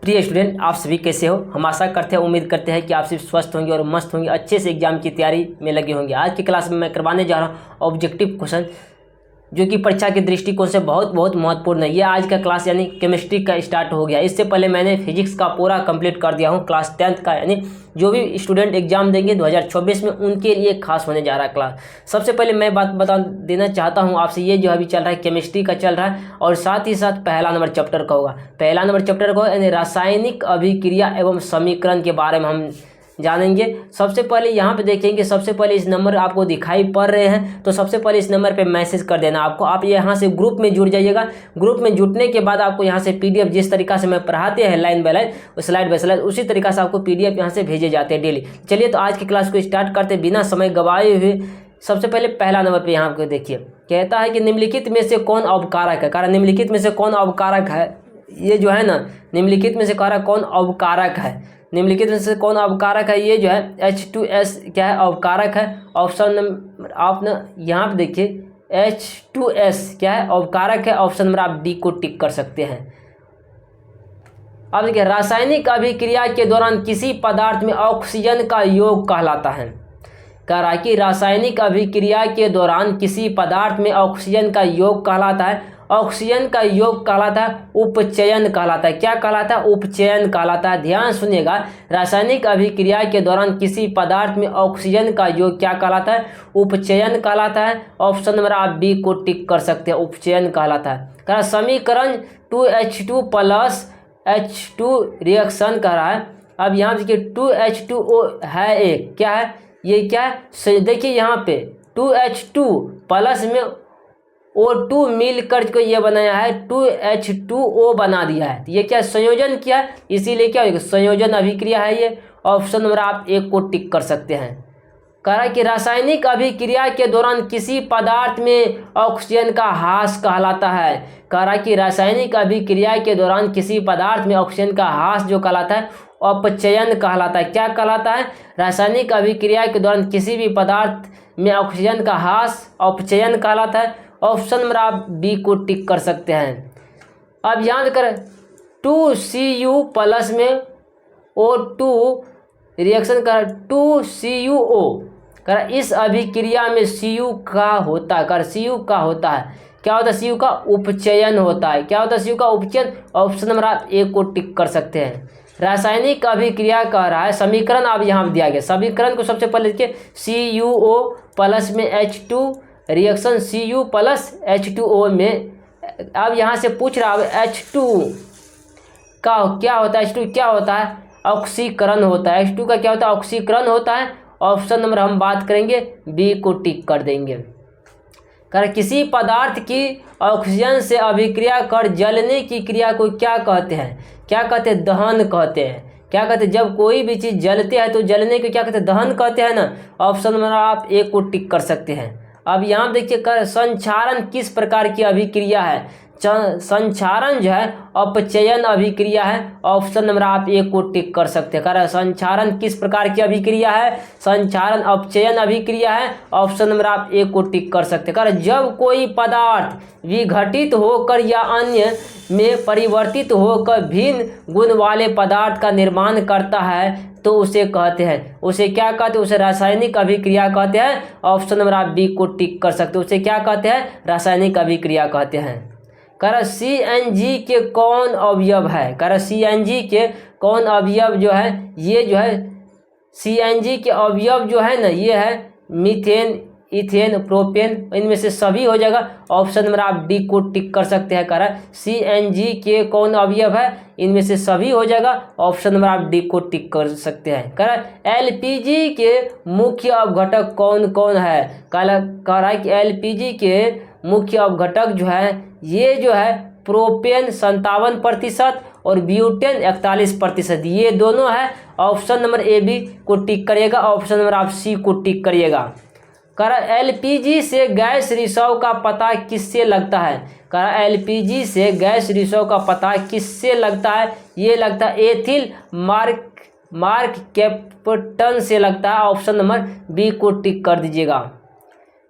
प्रिय स्टूडेंट, आप सभी कैसे हो। हम आशा करते हैं, उम्मीद करते हैं कि आप सभी स्वस्थ होंगे और मस्त होंगे, अच्छे से एग्जाम की तैयारी में लगे होंगे। आज की क्लास में मैं करवाने जा रहा हूँ ऑब्जेक्टिव क्वेश्चन, जो कि परीक्षा के दृष्टिकोण से बहुत बहुत महत्वपूर्ण है। ये आज का क्लास यानी केमिस्ट्री का स्टार्ट हो गया। इससे पहले मैंने फिजिक्स का पूरा कंप्लीट कर दिया हूँ, क्लास 10th का। यानी जो भी स्टूडेंट एग्जाम देंगे 2024 में, उनके लिए खास होने जा रहा है क्लास। सबसे पहले मैं बात बता देना चाहता हूँ आपसे, ये जो अभी चल रहा है केमिस्ट्री का चल रहा है, और साथ ही साथ पहला नंबर चैप्टर का होगा। पहला नंबर चैप्टर का यानी रासायनिक अभिक्रिया एवं समीकरण के बारे में हम जानेंगे। सबसे पहले यहाँ पे देखेंगे, सबसे पहले इस नंबर आपको दिखाई पड़ रहे हैं, तो सबसे पहले इस नंबर पे मैसेज कर देना आपको। आप यहाँ से ग्रुप में जुड़ जाइएगा। ग्रुप में जुटने के बाद आपको यहाँ से पीडीएफ, जिस तरीका से मैं पढ़ाते हैं line by line, slide bye slide, उसी तरीका से आपको पीडीएफ यहाँ से भेजे जाते हैं डेली। चलिए तो आज की क्लास को स्टार्ट करते बिना समय गवाए हुए। सबसे पहले पहला नंबर पर यहाँ पे देखिए, कहता है कि निम्नलिखित में से कौन अवकारक है। कारण निम्नलिखित में से कौन अवकारक है, ये जो है ना, निम्नलिखित में से कह कौन अवकारक है। निम्नलिखित में से कौन अवकारक है, ये जो है H2S क्या है, अवकारक है। ऑप्शन नंबर आप ना यहाँ पे देखिए, H2S क्या है, अवकारक है। ऑप्शन नंबर आप डी को टिक कर सकते हैं। अब देखिए, रासायनिक अभिक्रिया के दौरान किसी पदार्थ में ऑक्सीजन का योग कहलाता है। कह रहा है कि रासायनिक अभिक्रिया के दौरान किसी पदार्थ में ऑक्सीजन का योग कहलाता है। ऑक्सीजन का योग कहलाता है उपचयन कहलाता है। क्या कहलाता है, उपचयन कहलाता है। ध्यान सुनिएगा, रासायनिक अभिक्रिया के दौरान किसी पदार्थ में ऑक्सीजन का योग क्या कहलाता है, उपचयन कहलाता है। ऑप्शन नंबर आप बी को टिक कर सकते हैं, उपचयन कहलाता है। कह रहा समीकरण 2H2 + H2 रिएक्शन कर रहा है। अब यहाँ देखिए 2H2O है एक, क्या है ये, क्या है, देखिए यहाँ पे 2H2 प्लस में O2 मिल कर के ये बनाया है, 2H2O बना दिया है। ये क्या संयोजन किया है, इसीलिए क्या होगा, संयोजन अभिक्रिया है ये। ऑप्शन नंबर आप एक को टिक कर सकते हैं। कह रहा है कि रासायनिक अभिक्रिया के दौरान किसी पदार्थ में ऑक्सीजन का ह्रास कहलाता है। कह रहा है कि रासायनिक अभिक्रिया के दौरान किसी पदार्थ में ऑक्सीजन का ह्रास जो कहलाता है, अपचयन कहलाता है। क्या कहलाता है, रासायनिक अभिक्रिया के दौरान किसी भी पदार्थ में ऑक्सीजन का ह्रास अपचयन कहलाता है। ऑप्शन नंबर आप बी को टिक कर सकते हैं। अब याद करें, 2Cu+ में O2 रिएक्शन कर 2CuO कर, इस अभिक्रिया में Cu का होता है, कर Cu का होता है, क्या होता है, Cu का उपचयन होता है। क्या होता है, Cu का उपचयन। ऑप्शन नंबर आप ए को टिक कर सकते हैं। रासायनिक अभिक्रिया कह रहा है, समीकरण आप यहाँ दिया गया, समीकरण को सबसे पहले देखिए, CuO+ में H2 रिएक्शन Cu + H2O में। अब यहाँ से पूछ रहा है H2 का क्या होता है, H2 क्या होता है, ऑक्सीकरण होता है। H2 का क्या होता है, ऑक्सीकरण होता है। ऑप्शन नंबर हम बात करेंगे बी को टिक कर देंगे। कर किसी पदार्थ की ऑक्सीजन से अभिक्रिया कर जलने की क्रिया को क्या कहते हैं, क्या कहते हैं, दहन कहते हैं। क्या कहते हैं, जब कोई भी चीज़ जलते हैं तो जलने को क्या कहते हैं, दहन कहते हैं ना। ऑप्शन नंबर आप ए को टिक कर सकते हैं। अब यहाँ देखिए, कर संक्षारण किस प्रकार की अभिक्रिया है। संक्षारण जो है अपचयन अभिक्रिया है। ऑप्शन नंबर आप ए को टिक कर सकते हैं। कर संक्षारण किस प्रकार की अभिक्रिया है, संक्षारण अपचयन अभिक्रिया है। ऑप्शन नंबर आप ए को टिक कर सकते हैं। कर जब कोई पदार्थ विघटित होकर या अन्य में परिवर्तित होकर भिन्न गुण वाले पदार्थ का निर्माण करता है तो उसे कहते हैं, उसे क्या कहते हैं, उसे रासायनिक अभिक्रिया कहते हैं। ऑप्शन नंबर आप बी को टिक कर सकते हैं, उसे क्या कहते हैं, रासायनिक अभिक्रिया कहते हैं। कह रहा CNG के कौन अवयव है, कह रहा CNG के कौन अवयव जो है, ये जो है CNG के अवयव जो है ना, ये है मीथेन, इथेन, प्रोपेन, इनमें से सभी हो जाएगा। ऑप्शन नंबर आप डी को टिक कर सकते हैं। कह रहा है CNG के कौन अवयव है, इनमें से सभी हो जाएगा। ऑप्शन नंबर आप डी को टिक कर सकते हैं। कह रहा है LPG के मुख्य अवघटक कौन कौन है। कह रहा है कि LPG के मुख्य अवघटक जो है, ये जो है प्रोपेन 57% और ब्यूटेन 41%, ये दोनों है। ऑप्शन नंबर ए बी को टिक करिएगा। ऑप्शन नंबर आप सी को टिक करिएगा। कह रहा LPG से गैस रिसाव का पता किससे लगता है। कह रहा LPG से गैस रिसाव का पता किससे लगता है, ये लगता है एथिल मार्क कैप्टन से लगता है। ऑप्शन नंबर बी को टिक कर दीजिएगा।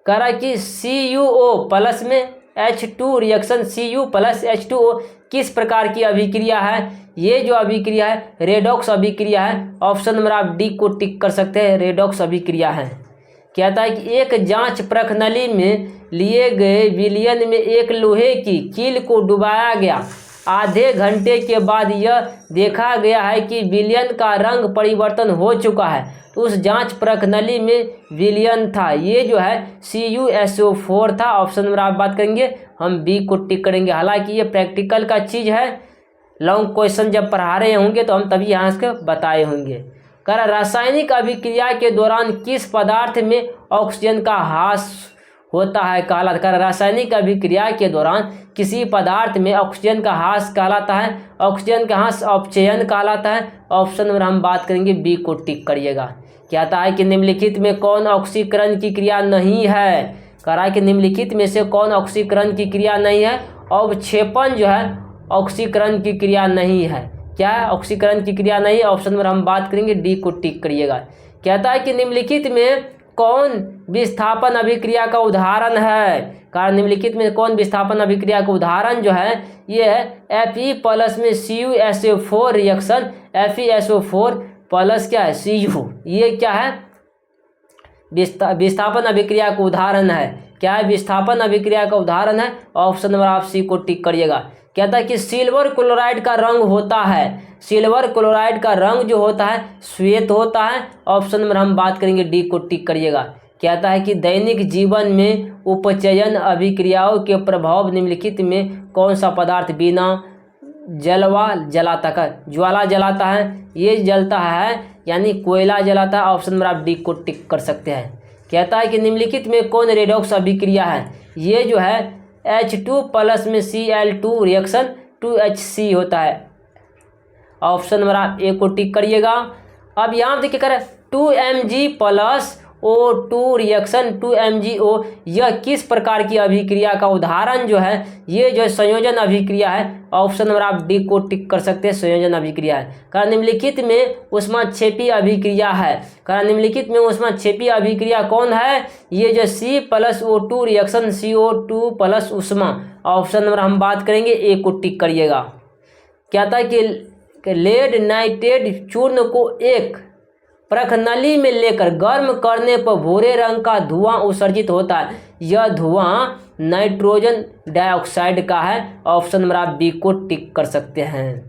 कह रहा है कि CuO+ में H2 reaction Cu plus H2O किस प्रकार की अभिक्रिया है? ये जो अभिक्रिया है रेडॉक्स अभिक्रिया है। ऑप्शन नंबर आप डी को टिक कर सकते हैं, रेडॉक्स अभिक्रिया है। कहता है कि एक जांच प्रणाली में लिए गए विलयन में एक लोहे की कील को डुबाया गया। आधे घंटे के बाद यह देखा गया है कि विलयन का रंग परिवर्तन हो चुका है। तो उस जांच प्रणाली में विलयन था, ये जो है CuSO4 था। ऑप्शन नंबर आप बात करेंगे, हम बी को टिक करेंगे। हालांकि ये प्रैक्टिकल का चीज़ है, लॉन्ग क्वेश्चन जब पढ़ा रहे होंगे तो हम तभी यहाँ से बताए होंगे। कर रासायनिक अभिक्रिया के दौरान किस पदार्थ में ऑक्सीजन का ह्रास होता है कहलाता? कर रासायनिक अभिक्रिया के दौरान किसी पदार्थ में ऑक्सीजन का ह्रास कहलाता है। ऑक्सीजन का ह्रास अपचयन कहलाता है। ऑप्शन नंबर हम बात करेंगे, बी को टिक करिएगा। कहता है कि निम्नलिखित में कौन ऑक्सीकरण की क्रिया नहीं है? कह रहा है कि निम्नलिखित में से कौन ऑक्सीकरण की क्रिया नहीं है? अवक्षेपण जो है ऑक्सीकरण की क्रिया नहीं है। क्या है? ऑक्सीकरण की क्रिया नहीं है। ऑप्शन नंबर हम बात करेंगे, डी को टिक करिएगा। कहता है कि निम्नलिखित में कौन विस्थापन अभिक्रिया का उदाहरण है? कारण निम्नलिखित में कौन विस्थापन अभिक्रिया का उदाहरण जो है ये है Fe प्लस में CuSO4 रिएक्शन। FeSO4 प्लस क्या है? Cu। ये क्या है? विस्थापन अभिक्रिया का उदाहरण है। क्या है? विस्थापन अभिक्रिया का उदाहरण है। ऑप्शन नंबर आप सी को टिक करिएगा। कहता है कि सिल्वर क्लोराइड का रंग होता है, सिल्वर क्लोराइड का रंग जो होता है श्वेत होता है। ऑप्शन नंबर हम बात करेंगे, डी को टिक करिएगा। कहता है कि दैनिक जीवन में उपचयन अभिक्रियाओं के प्रभाव निम्नलिखित में कौन सा पदार्थ बिना ज्वाला जलाता है? ये जलता है, यानी कोयला जलाता है। ऑप्शन नंबर आप डी को टिक कर सकते हैं। कहता है कि निम्नलिखित में कौन रेडॉक्स अभिक्रिया है? ये जो है H2 प्लस में Cl2 रिएक्शन 2HC होता है। ऑप्शन नंबर आप ए को टिक करिएगा। अब यहाँ देखिए कर 2Mg plus O2 reaction 2MgO, यह किस प्रकार की अभिक्रिया का उदाहरण जो है? ये जो संयोजन अभिक्रिया है। ऑप्शन नंबर आप डी को टिक कर सकते हैं, संयोजन अभिक्रिया है। कारण निम्नलिखित में ऊष्माक्षेपी अभिक्रिया है। कारण निम्नलिखित में ऊष्माक्षेपी अभिक्रिया कौन है? ये जो C plus O2 reaction CO2 plus ऊष्मा। ऑप्शन नंबर हम बात करेंगे, ए को टिक करिएगा। कहता है कि लेड नाइट्रेट चूर्ण को एक प्रखनली में लेकर गर्म करने पर भूरे रंग का धुआं उत्सर्जित होता है। यह धुआं नाइट्रोजन डाइऑक्साइड का है। ऑप्शन नंबर आप बी को टिक कर सकते हैं।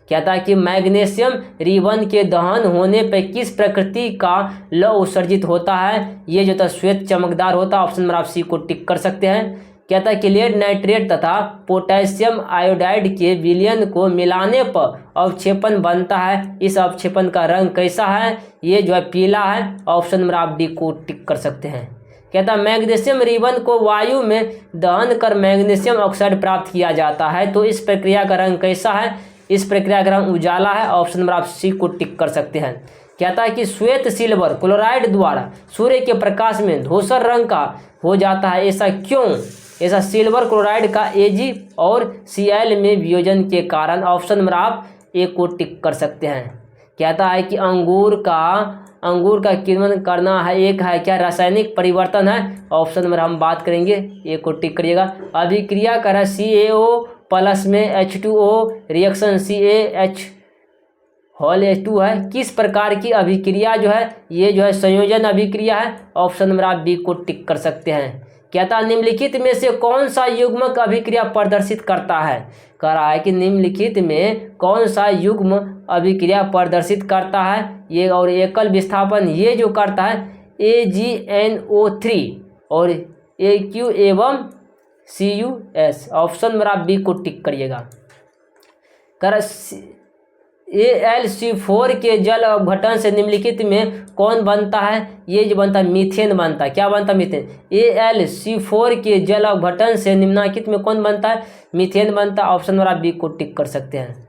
कहता है कि मैग्नीशियम रिबन के दहन होने पर किस प्रकृति का लौह उत्सर्जित होता है? ये जो था श्वेत चमकदार होता है। ऑप्शन नंबर आप सी को टिक कर सकते हैं। कहता है कि लेड नाइट्रेट तथा पोटेशियम आयोडाइड के विलयन को मिलाने पर अवक्षेपण बनता है। इस अवक्षेपण का रंग कैसा है? ये जो है पीला है। ऑप्शन नंबर आप डी को टिक कर सकते हैं। कहता है मैग्नीशियम रिबन को वायु में दहन कर मैग्नीशियम ऑक्साइड प्राप्त किया जाता है, तो इस प्रक्रिया का रंग कैसा है? इस प्रक्रिया का रंग उजाला है। ऑप्शन नंबर आप सी को टिक कर सकते हैं। कहता है कि श्वेत सिल्वर क्लोराइड द्वारा सूर्य के प्रकाश में धूसर रंग का हो जाता है, ऐसा क्यों? ऐसा सिल्वर क्लोराइड का Ag और Cl में वियोजन के कारण। ऑप्शन नंबर आप ए को टिक कर सकते हैं। कहता है कि अंगूर का किण्वन करना है, एक है क्या? रासायनिक परिवर्तन है। ऑप्शन नंबर हम बात करेंगे, ए को टिक करिएगा। अभिक्रिया कर रहा CaO प्लस में H2O रिएक्शन CaH2 है। किस प्रकार की अभिक्रिया जो है? ये जो है संयोजन अभिक्रिया है। ऑप्शन नंबर आप बी को टिक कर सकते हैं। कहता है निम्नलिखित में से कौन सा युग्मक अभिक्रिया प्रदर्शित करता है? कह रहा है कि निम्नलिखित में कौन सा युग्म अभिक्रिया प्रदर्शित करता है? ये और एकल विस्थापन ये जो करता है AgNO3 और AQ एवं CuS। ऑप्शन नंबर आप बी को टिक करिएगा। कर AlC4 के जल अपघटन से निम्नलिखित में कौन बनता है? ये जो बनता है मीथेन बनता है। क्या बनता है? मीथेन। AlC4 के जल अपघटन से निम्नलिखित में कौन बनता है? मीथेन बनता है। ऑप्शन नंबर आप बी को टिक कर सकते हैं।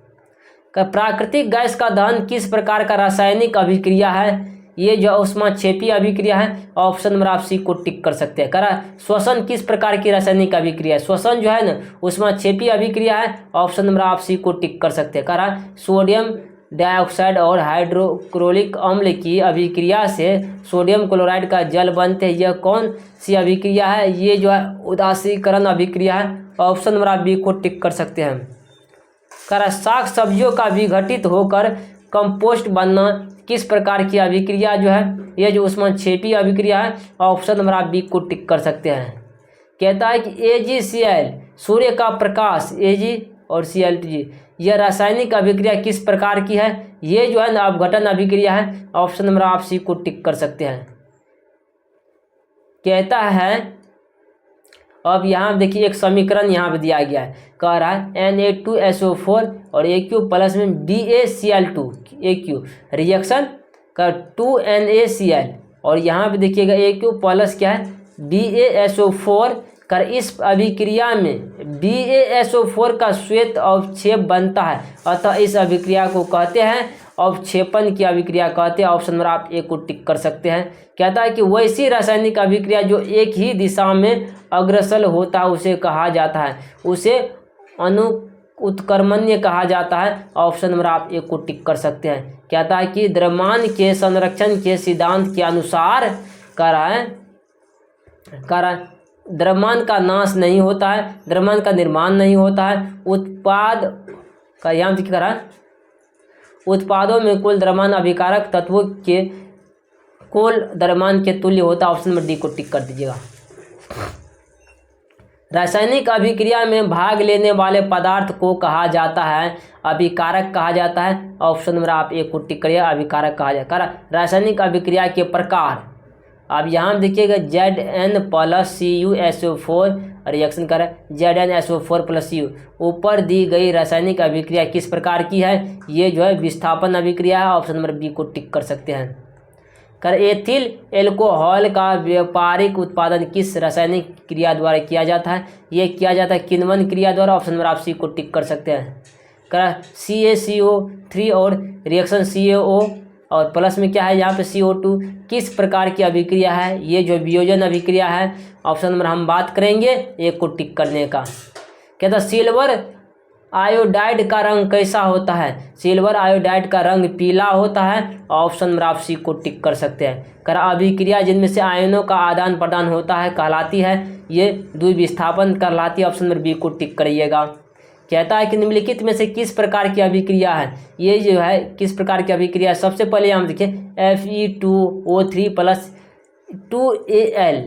प्राकृतिक गैस का दहन किस प्रकार का रासायनिक अभिक्रिया है? ये जो ऊष्माक्षेपी अभिक्रिया है। ऑप्शन नंबर आप सी को टिक कर सकते हैं। करा श्वसन किस प्रकार की रासायनिक अभिक्रिया है? श्वसन जो है ना ऊष्माक्षेपी अभिक्रिया है। ऑप्शन नंबर आप सी को टिक कर सकते हैं। करा सोडियम डाइऑक्साइड और हाइड्रोक्लोरिक अम्ल की अभिक्रिया से सोडियम क्लोराइड का जल बनते हैं। यह कौन सी अभिक्रिया है? ये जो है उदासीकरण अभिक्रिया है। ऑप्शन नंबर आप बी को टिक कर सकते हैं। करा साग सब्जियों का विघटित होकर कंपोस्ट बनना किस प्रकार की अभिक्रिया जो है? यह जो ऊष्माक्षेपी अभिक्रिया है। ऑप्शन नंबर आप बी को टिक कर सकते हैं। कहता है कि AgCl सूर्य का प्रकाश Ag और Cl2, यह रासायनिक अभिक्रिया किस प्रकार की है? ये जो है ना अपघटन अभिक्रिया है। ऑप्शन नंबर आप सी को टिक कर सकते हैं। कहता है अब यहाँ देखिए एक समीकरण यहाँ पे दिया गया है, कह रहा है Na2SO4 और AQ प्लस में BaCl2 AQ रिएक्शन कर 2NaCl और यहाँ पे देखिएगा AQ प्लस क्या है BaSO4 कर इस अभिक्रिया में BaSO4 का श्वेत अवक्षेप बनता है, अतः इस अभिक्रिया को कहते हैं अवक्षेपण की अभिक्रिया कहते हैं। ऑप्शन नंबर आप ए को टिक कर सकते हैं। कहता है कि वैसी रासायनिक अभिक्रिया जो एक ही दिशा में अग्रसर होता है उसे कहा जाता है, उसे उत्कर्मण्य कहा जाता है। ऑप्शन नंबर आप ए को टिक कर सकते हैं। कहता है कि द्रव्यमान के संरक्षण के सिद्धांत के अनुसार द्रव्यमान का नाश नहीं होता है, द्रव्यमान का निर्माण नहीं होता है, उत्पाद का यहाँ क्या करा उत्पादों में कुल द्रव्यमान अभिकारक तत्वों के कुल द्रव्यमान के तुल्य होता है। ऑप्शन नंबर डी को टिक कर दीजिएगा। रासायनिक अभिक्रिया में भाग लेने वाले पदार्थ को कहा जाता है अभिकारक कहा जाता है। ऑप्शन नंबर आप ए को टिक करिए, अभिकारक कहा जाता है। रासायनिक अभिक्रिया के प्रकार अब यहाँ देखिएगा Zn+Cu रिएक्शन कर Zn+SO4+Cu ऊपर दी गई रासायनिक अभिक्रिया किस प्रकार की है? ये जो है विस्थापन अभिक्रिया है। ऑप्शन नंबर बी को टिक कर सकते हैं। एथिल एल्कोहल का व्यापारिक उत्पादन किस रासायनिक क्रिया द्वारा किया जाता है? ये किया जाता है किण्वन क्रिया द्वारा। ऑप्शन नंबर आप सी को टिक कर सकते हैं। CaCO3 और रिएक्शन CaO और प्लस में क्या है यहाँ पे CO2 किस प्रकार की अभिक्रिया है? ये जो वियोजन अभिक्रिया है। ऑप्शन नंबर हम बात करेंगे एक को टिक करने का। कहता सिल्वर आयोडाइड का रंग कैसा होता है? सिल्वर आयोडाइड का रंग पीला होता है। ऑप्शन नंबर आप सी को टिक कर सकते हैं। अभिक्रिया जिनमें से आयनों का आदान प्रदान होता है कहलाती है ये द्विविस्थापन कहलाती है। ऑप्शन नंबर बी को टिक करिएगा। कहता है कि निम्नलिखित में से किस प्रकार की अभिक्रिया है? ये जो है किस प्रकार की अभिक्रिया है? सबसे पहले हम देखिए Fe2O3+2Al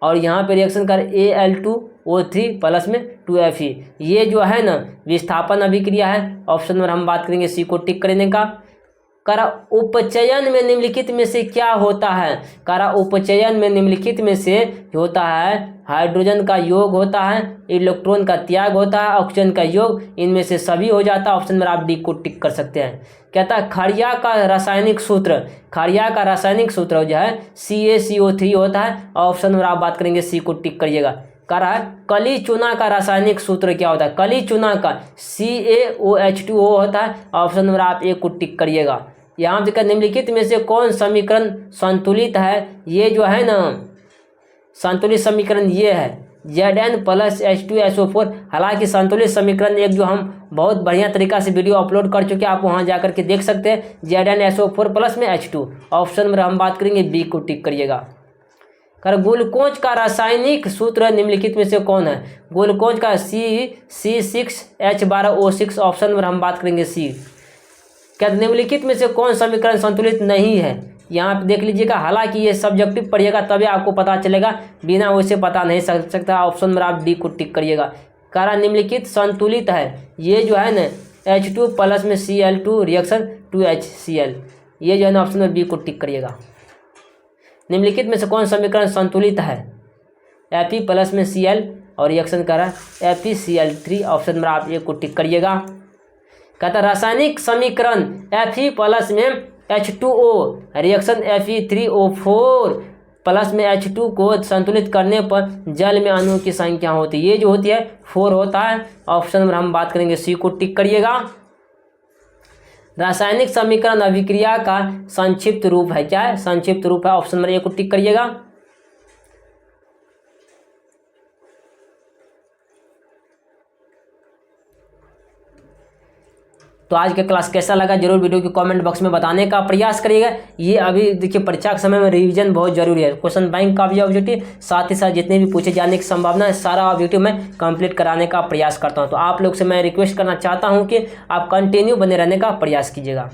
और यहाँ पे रिएक्शन कर Al2O3+2Fe। ये जो है ना विस्थापन अभिक्रिया है। ऑप्शन नंबर हम बात करेंगे सी को टिक करने का। उपचयन में निम्नलिखित में से क्या होता है? उपचयन में निम्नलिखित में से होता है हाइड्रोजन का योग होता है, इलेक्ट्रॉन का त्याग होता है, ऑक्सीजन का योग, इनमें से सभी हो जाता है। ऑप्शन नंबर आप डी को टिक कर सकते हैं। कहता है खड़िया का रासायनिक सूत्र जो है CaCO3 होता है। ऑप्शन नंबर आप बात करेंगे सी को टिक करिएगा। कली चूना का रासायनिक सूत्र क्या होता है? कली चूना का CaOH2O होता है। ऑप्शन नंबर आप ए को टिक करिएगा। यहाँ देखिए निम्नलिखित में से कौन समीकरण संतुलित है? ये जो है ना संतुलित समीकरण ये है Zn+H2SO4। हालांकि संतुलित समीकरण एक जो हम बहुत बढ़िया तरीका से वीडियो अपलोड कर चुके हैं, आप वहां जाकर के देख सकते हैं। Zn+SO4 प्लस में H2। ऑप्शन में हम बात करेंगे बी को टिक करिएगा। ग्लूकोज का रासायनिक सूत्र निम्नलिखित में से कौन है? ग्लूकोज का C6H12O6। ऑप्शन में हम बात करेंगे सी। क्या निम्नलिखित में से कौन समीकरण संतुलित नहीं है? यहाँ पे देख लीजिएगा। हालांकि ये सब्जेक्टिव पढ़िएगा तभी आपको पता चलेगा, बिना वैसे पता नहीं सकता। ऑप्शन में आप डी को टिक करिएगा। निम्नलिखित संतुलित है ये जो है ना H2 प्लस में Cl2 रिएक्शन 2HCl। ये जो है ना ऑप्शन में बी को टिक करिएगा। निम्नलिखित में से कौन समीकरण संतुलित है? Fe प्लस में Cl और रिएक्शन करा FeCl3। ऑप्शन में आप ए को टिक करिएगा। कहता रासायनिक समीकरण Fe प्लस में H2O रिएक्शन Fe3O4 प्लस में H2 को संतुलित करने पर जल में अणुओं की संख्या होती है, ये जो होती है 4 होता है। ऑप्शन नंबर हम बात करेंगे सी को टिक करिएगा। रासायनिक समीकरण अभिक्रिया का संक्षिप्त रूप है, क्या है? संक्षिप्त रूप है। ऑप्शन नंबर ए को टिक करिएगा। तो आज का क्लास कैसा लगा जरूर वीडियो के कमेंट बॉक्स में बताने का प्रयास करिएगा। ये अभी देखिए परीक्षा के समय में रिवीजन बहुत जरूरी है। क्वेश्चन बैंक का भी ऑब्जेक्टिव, साथ ही साथ जितने भी पूछे जाने की संभावना है, सारा ऑब्जेक्टिव मैं कंप्लीट कराने का प्रयास करता हूँ। तो आप लोग से मैं रिक्वेस्ट करना चाहता हूँ कि आप कंटिन्यू बने रहने का प्रयास कीजिएगा।